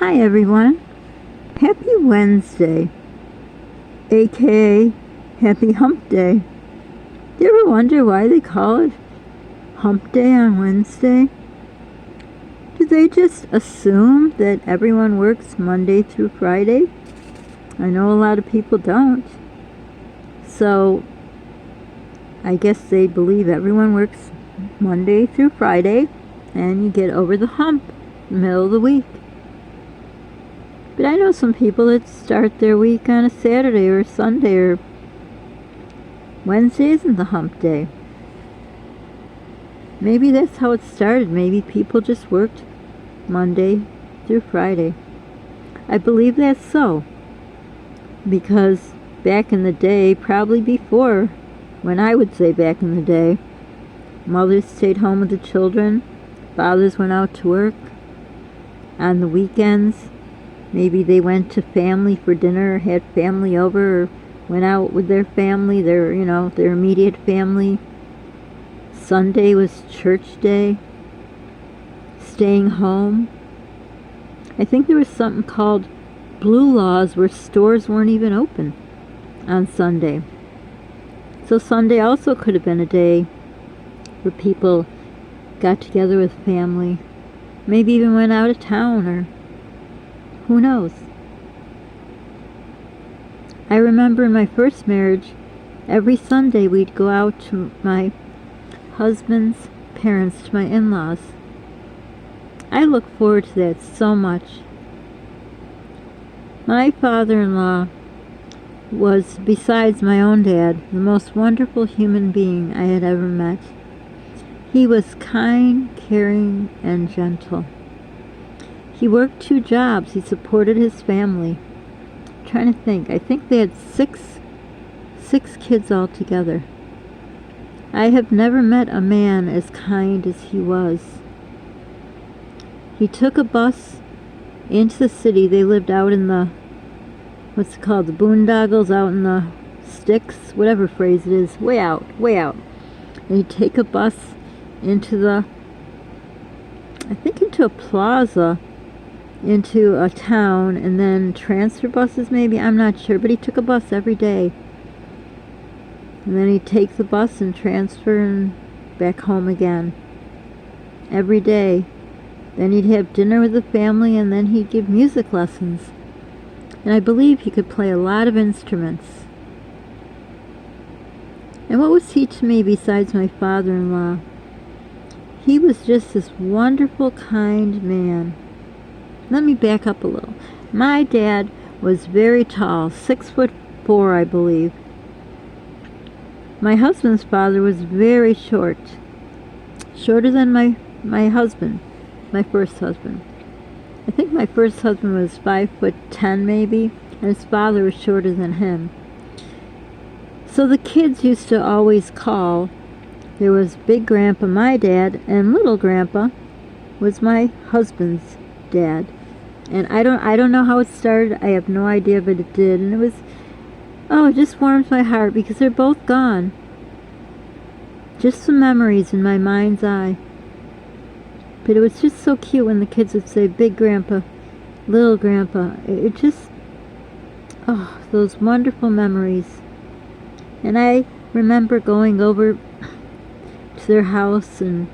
Hi everyone. Happy Wednesday, aka Happy Hump Day. Do you ever wonder why they call it Hump Day on Wednesday? Do they just assume that everyone works Monday through Friday? I know a lot of people don't. So I guess they believe everyone works Monday through Friday and you get over the hump in the middle of the week. But I know some people that start their week on a Saturday or a Sunday, or Wednesday isn't the hump day. Maybe that's how it started. Maybe people just worked Monday through Friday. I believe that's so, because back in the day, probably before, when I would say back in the day, mothers stayed home with the children, fathers went out to work. On the weekends, maybe they went to family for dinner, or had family over, or went out with their family, their immediate family. Sunday was church day, staying home. I think there was something called blue laws where stores weren't even open on Sunday. So Sunday also could have been a day where people got together with family, maybe even went out of town, or who knows. I remember in my first marriage, every Sunday we'd go out to my husband's parents, to my in-laws. I look forward to that so much. My father-in-law was, besides my own dad, the most wonderful human being I had ever met. He was kind, caring, and gentle. He worked 2 jobs. He supported his family. I'm trying to think. I think they had six kids altogether. I have never met a man as kind as he was. He took a bus into the city. They lived out in the, what's it called, the boondoggles, out in the sticks, whatever phrase it is, way out. And he'd take a bus into a plaza, into a town, and then transfer buses maybe, I'm not sure, but he took a bus every day. And then he'd take the bus and transfer and back home again. Every day. Then he'd have dinner with the family, and then he'd give music lessons. And I believe he could play a lot of instruments. And what was he to me besides my father-in-law? He was just this wonderful, kind man. Let me back up a little. My dad was very tall, 6'4", I believe. My husband's father was very short. Shorter than my husband, my first husband. I think my first husband was 5'10" maybe, and his father was shorter than him. So the kids used to always call. There was Big Grandpa, my dad, and Little Grandpa was my husband's dad. And I don't know how it started. I have no idea, but it did. And it was, it just warms my heart because they're both gone. Just some memories in my mind's eye. But it was just so cute when the kids would say Big Grandpa, Little Grandpa. It just, those wonderful memories. And I remember going over to their house and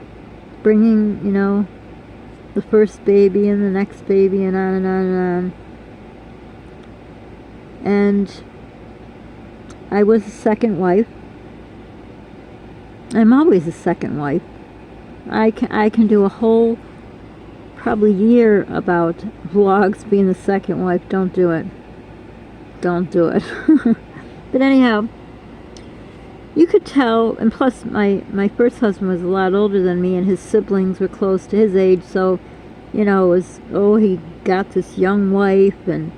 bringing, the first baby and the next baby, and on and on and on. And I was a second wife. I'm always a second wife. I can do a whole probably year about vlogs being the second wife. Don't do it. But anyhow, you could tell, and plus my first husband was a lot older than me, and his siblings were close to his age, so, it was, he got this young wife, and,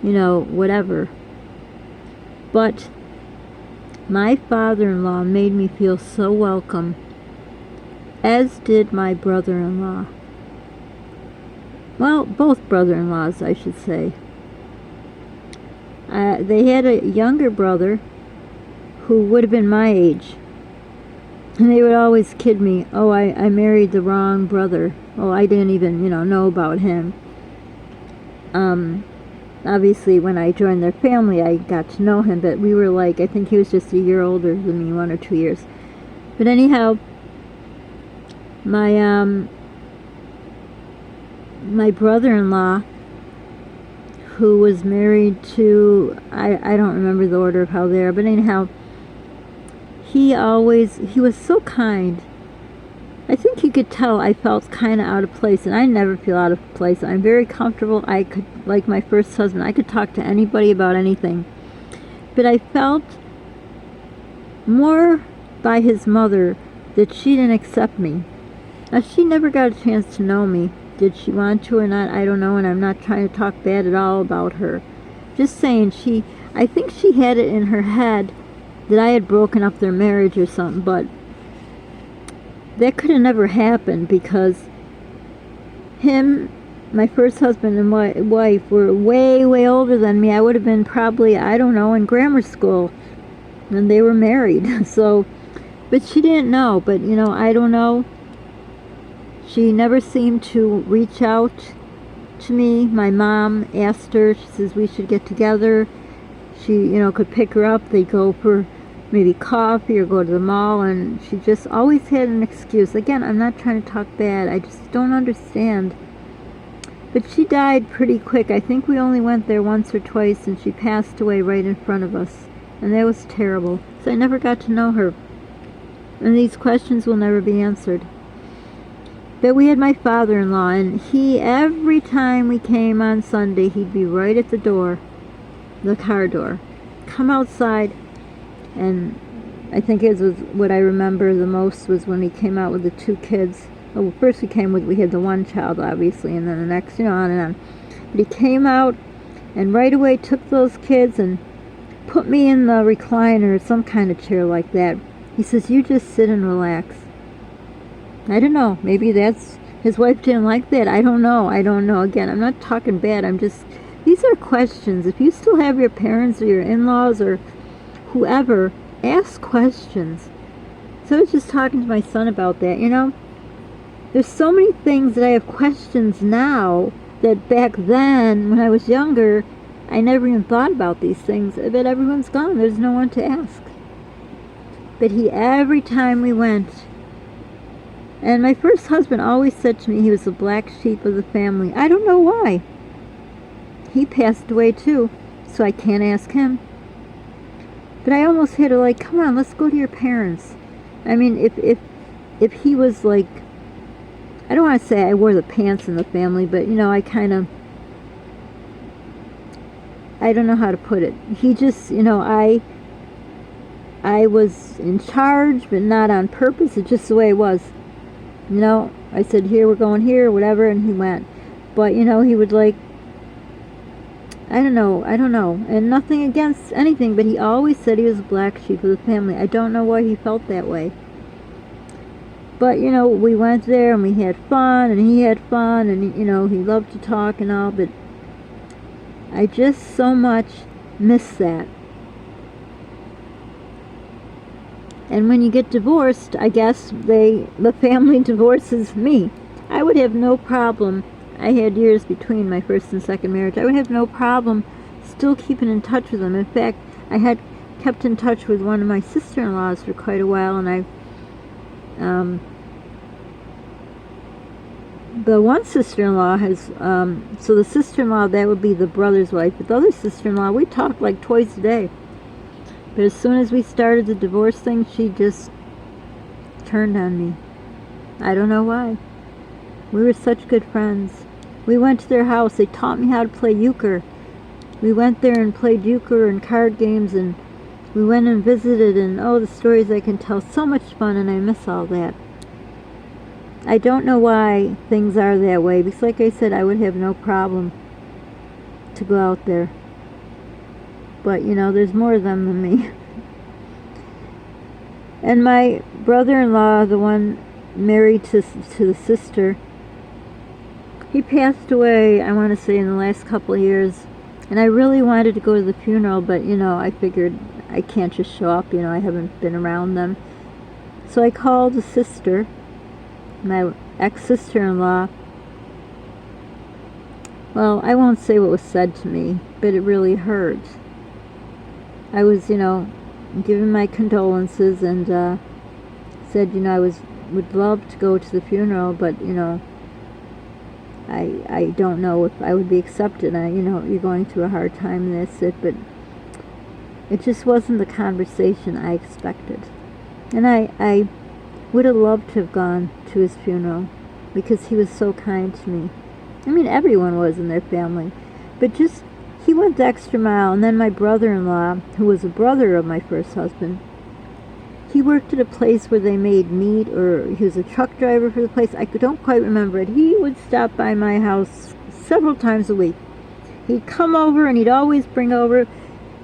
whatever. But my father-in-law made me feel so welcome, as did my brother-in-law. Well, both brother-in-laws, I should say. They had a younger brother who would have been my age. And they would always kid me, I married the wrong brother. I didn't even, know about him. Obviously, when I joined their family, I got to know him, but we were like, I think he was just a year older than me, 1 or 2 years. But anyhow, my my brother-in-law, who was married to, I don't remember the order of how they are, but anyhow, he was so kind. I think you could tell I felt kind of out of place, and I never feel out of place. I'm very comfortable. I could, like my first husband, I could talk to anybody about anything. But I felt more by his mother that she didn't accept me. Now, she never got a chance to know me. Did she want to or not? I don't know, and I'm not trying to talk bad at all about her. Just saying, I think she had it in her head that I had broken up their marriage or something, but that could have never happened because him, my first husband and wife, were way, way older than me. I would have been probably, I don't know, in grammar school, and they were married. So, but she didn't know. But, I don't know. She never seemed to reach out to me. My mom asked her, she says we should get together. She, could pick her up. They'd go for maybe coffee or go to the mall, and she just always had an excuse. Again, I'm not trying to talk bad. I just don't understand. But she died pretty quick. I think we only went there once or twice, and she passed away right in front of us. And that was terrible. So I never got to know her. And these questions will never be answered. But we had my father-in-law, and every time we came on Sunday, he'd be right at the door, the car door. Come outside. And I think it was what I remember the most was when he came out with the 2 kids. Well, first we had the 1 child, obviously, and then the next, on and on. But he came out and right away took those kids and put me in the recliner, some kind of chair like that. He says, you just sit and relax. I don't know. Maybe his wife didn't like that. I don't know. Again, I'm not talking bad. These are questions. If you still have your parents or your in-laws or whoever, ask questions. So I was just talking to my son about that, There's so many things that I have questions now that back then, when I was younger, I never even thought about these things. But everyone's gone. There's no one to ask. But every time we went, and my first husband always said to me he was the black sheep of the family. I don't know why. He passed away too, so I can't ask him. But I almost had to come on, let's go to your parents. I mean, if he was like, I don't want to say I wore the pants in the family, but I don't know how to put it. He just, I was in charge, but not on purpose. It's just the way it was. I said, here, we're going here, whatever, and he went. But, he would I don't know, and nothing against anything, but he always said he was a black sheep of the family. I don't know why he felt that way. But, we went there, and we had fun, and he had fun, and, he loved to talk and all, but I just so much miss that. And when you get divorced, I guess the family divorces me. I would have no problem. I had years between my first and second marriage. I would have no problem still keeping in touch with them. In fact, I had kept in touch with one of my sister-in-laws for quite a while, and the one sister-in-law has, so the sister-in-law, that would be the brother's wife, but the other sister-in-law, we talked like twice a day. But as soon as we started the divorce thing, she just turned on me. I don't know why. We were such good friends. We went to their house. They taught me how to play euchre. We went there and played euchre and card games, and we went and visited, and the stories I can tell. So much fun, and I miss all that. I don't know why things are that way, because like I said, I would have no problem to go out there. But, there's more of them than me. And my brother-in-law, the one married to the sister, he passed away, I want to say, in the last couple of years. And I really wanted to go to the funeral, but, I figured I can't just show up, I haven't been around them. So I called a sister, my ex-sister-in-law, Well, I won't say what was said to me, but it really hurt. I was, giving my condolences and said, would love to go to the funeral, but, I don't know if I would be accepted. You're going through a hard time, and that's it. But it just wasn't the conversation I expected. And I would have loved to have gone to his funeral because he was so kind to me. I mean, everyone was in their family. But just, he went the extra mile. And then my brother-in-law, who was a brother of my first husband, he worked at a place where they made meat, or he was a truck driver for the place. I don't quite remember it. He would stop by my house several times a week. He'd come over and he'd always bring over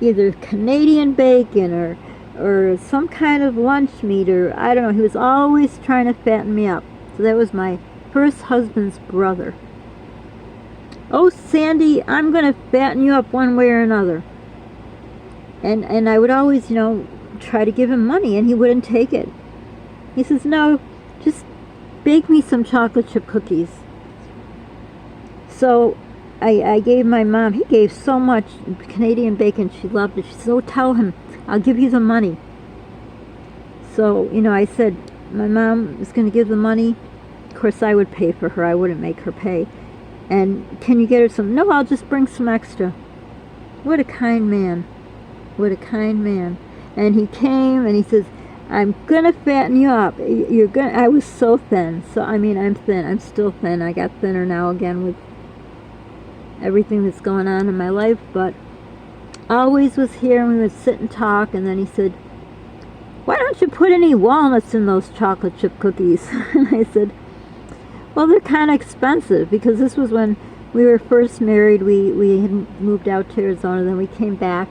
either Canadian bacon or some kind of lunch meat, or I don't know. He was always trying to fatten me up. So that was my first husband's brother. Oh, Sandy, I'm going to fatten you up one way or another. And I would always, try to give him money, and he wouldn't take it. He says, no, just bake me some chocolate chip cookies. So I gave my mom, he gave so much Canadian bacon, she loved it. She said, oh, tell him, I'll give you the money. So, I said, my mom is going to give the money. Of course, I would pay for her. I wouldn't make her pay. And can you get her some? No, I'll just bring some extra. What a kind man. What a kind man. And he came and he says, I'm going to fatten you up. I was so thin. So, I'm thin. I'm still thin. I got thinner now again with everything that's going on in my life. But always was here, and we would sit and talk. And then he said, why don't you put any walnuts in those chocolate chip cookies? And I said, well, they're kind of expensive, because this was when we were first married. We had moved out to Arizona. Then we came back.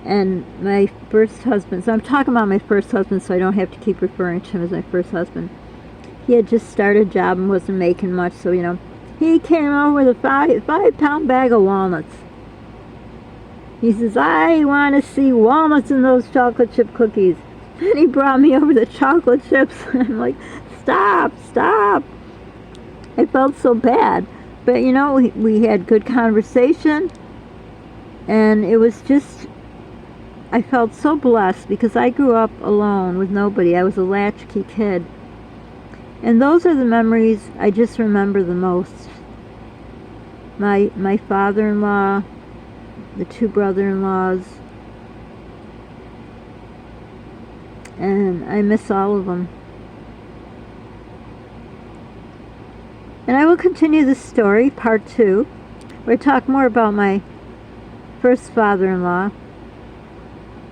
And my first husband, so I'm talking about my first husband so I don't have to keep referring to him as my first husband. He had just started a job and wasn't making much, so, he came over with a 5-pound bag of walnuts. He says, I want to see walnuts in those chocolate chip cookies. And he brought me over the chocolate chips. And I'm like, stop. I felt so bad. But, we had good conversation. And it was just, I felt so blessed because I grew up alone with nobody. I was a latchkey kid. And those are the memories I just remember the most. My father-in-law, the two brother-in-laws, and I miss all of them. And I will continue this story, part 2, where I talk more about my first father-in-law,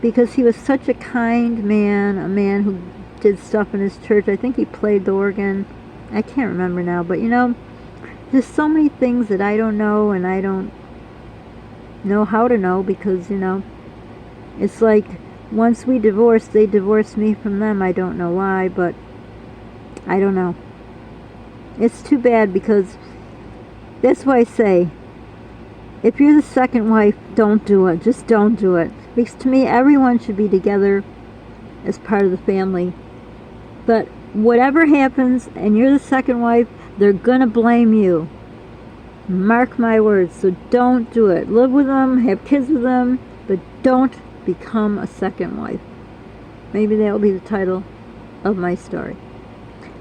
because he was such a kind man, a man who did stuff in his church. I think he played the organ. I can't remember now, but there's so many things that I don't know, and I don't know how to know, because it's like once we divorced, they divorced me from them. I don't know why, but I don't know. It's too bad, because that's why I say, if you're the second wife, don't do it. Just don't do it. Because to me, everyone should be together as part of the family. But whatever happens, and you're the second wife, they're going to blame you. Mark my words. So don't do it. Live with them, have kids with them, but don't become a second wife. Maybe that will be the title of my story.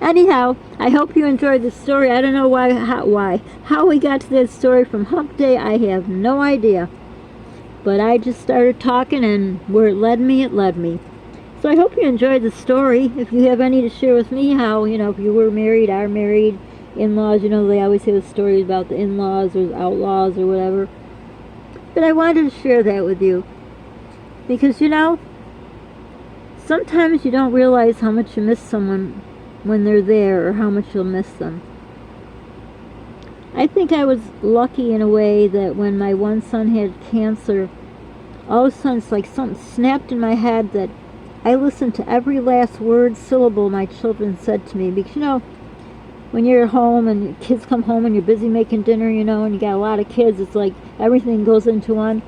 Anyhow, I hope you enjoyed the story. I don't know how we got to that story from Hump Day. I have no idea. But I just started talking, and where it led me, it led me. So I hope you enjoyed the story. If you have any to share with me, how, if you were married, are married, in-laws, they always have the stories about the in-laws or the outlaws or whatever. But I wanted to share that with you. Because, sometimes you don't realize how much you miss someone when they're there, or how much you'll miss them. I think I was lucky in a way that when my one son had cancer, all of a sudden it's like something snapped in my head that I listened to every last word, syllable my children said to me. Because, when you're at home and kids come home and you're busy making dinner, and you got a lot of kids, it's like everything goes into one.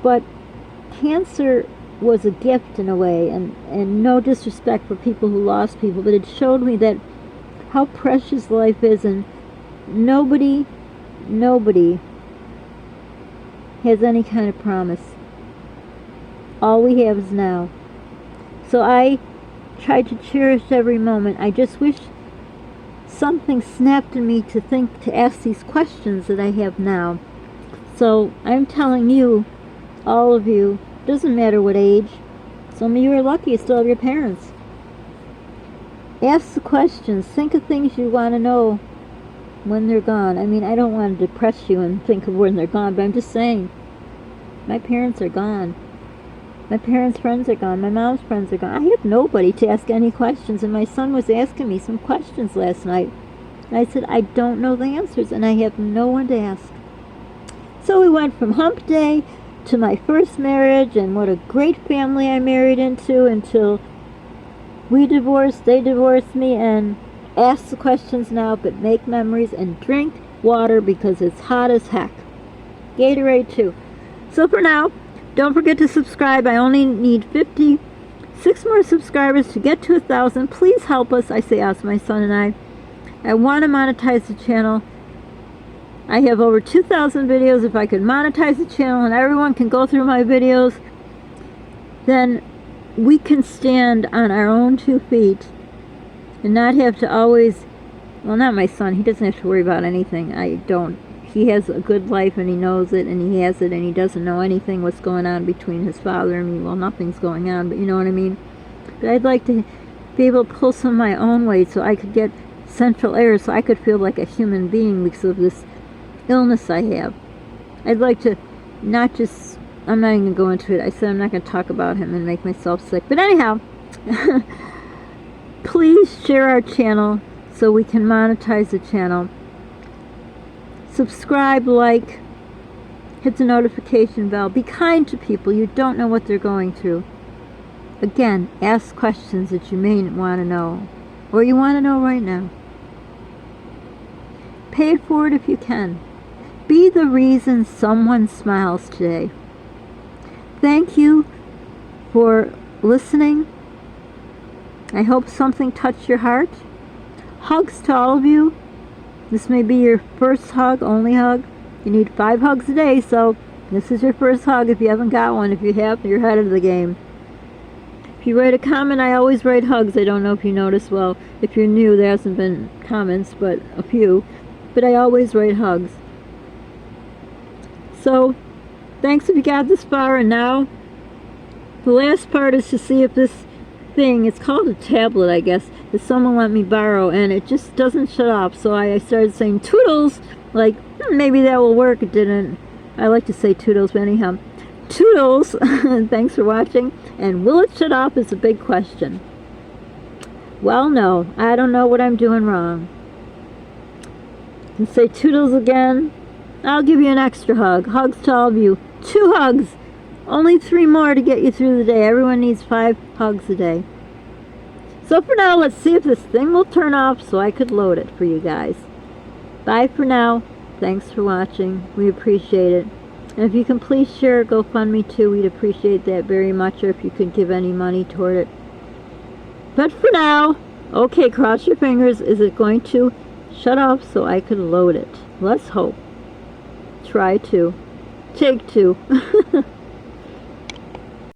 But cancer was a gift in a way, and no disrespect for people who lost people, but it showed me that how precious life is, and nobody nobody has any kind of promise. All we have is now. So I try to cherish every moment. I just wish something snapped in me to ask these questions that I have now. So I'm telling you, all of you, doesn't matter what age. Some of you are lucky you still have your parents. Ask the questions. Think of things you want to know when they're gone. I mean, I don't want to depress you and think of when they're gone, but I'm just saying, my parents are gone. My parents' friends are gone. My mom's friends are gone. I have nobody to ask any questions, and my son was asking me some questions last night. And I said, I don't know the answers, and I have no one to ask. So we went from hump day to my first marriage, and what a great family I married into, until we divorced, they divorced me, and ask the questions now, but make memories and drink water because it's hot as heck. Gatorade too. So for now, don't forget to subscribe. I only need 56 more subscribers to get to 1,000. Please help us. I say us, my son and I. I want to monetize the channel. I have over 2,000 videos. If I could monetize the channel and everyone can go through my videos, then we can stand on our own 2 feet and not have to always, well, not my son. He doesn't have to worry about anything. I don't. He has a good life, and he knows it, and he has it, and he doesn't know anything what's going on between his father and me. Well, nothing's going on, but you know what I mean. But I'd like to be able to pull some of my own weight so I could get central air, so I could feel like a human being because of this illness I have. I'd like to not just, I'm not even going to go into it. I said I'm not going to talk about him and make myself sick. But anyhow, please share our channel so we can monetize the channel. Subscribe, like, hit the notification bell. Be kind to people. You don't know what they're going through. Again, ask questions that you may want to know, or you want to know right now. Pay it forward if you can. Be the reason someone smiles today. Thank you for listening. I hope something touched your heart. Hugs to all of you. This may be your first hug, only hug. You need 5 hugs a day, so this is your first hug if you haven't got one. If you have, you're ahead of the game. If you write a comment, I always write hugs. I don't know if you noticed. Well, if you're new, there hasn't been comments, but a few. But I always write hugs. So, thanks if you got this far, and now the last part is to see if this thing, it's called a tablet, I guess, that someone let me borrow, and it just doesn't shut off. So I started saying toodles, like maybe that will work. It didn't. I like to say toodles, but anyhow, toodles. Thanks for watching. And will it shut off is a big question. Well, no, I don't know what I'm doing wrong. And say toodles again. I'll give you an extra hug. Hugs to all of you. 2 hugs. Only 3 more to get you through the day. Everyone needs 5 hugs a day. So for now, let's see if this thing will turn off so I could load it for you guys. Bye for now. Thanks for watching. We appreciate it. And if you can please share GoFundMe too, we'd appreciate that very much, or if you could give any money toward it. But for now, okay, cross your fingers. Is it going to shut off so I could load it? Let's hope. Try to. Take 2.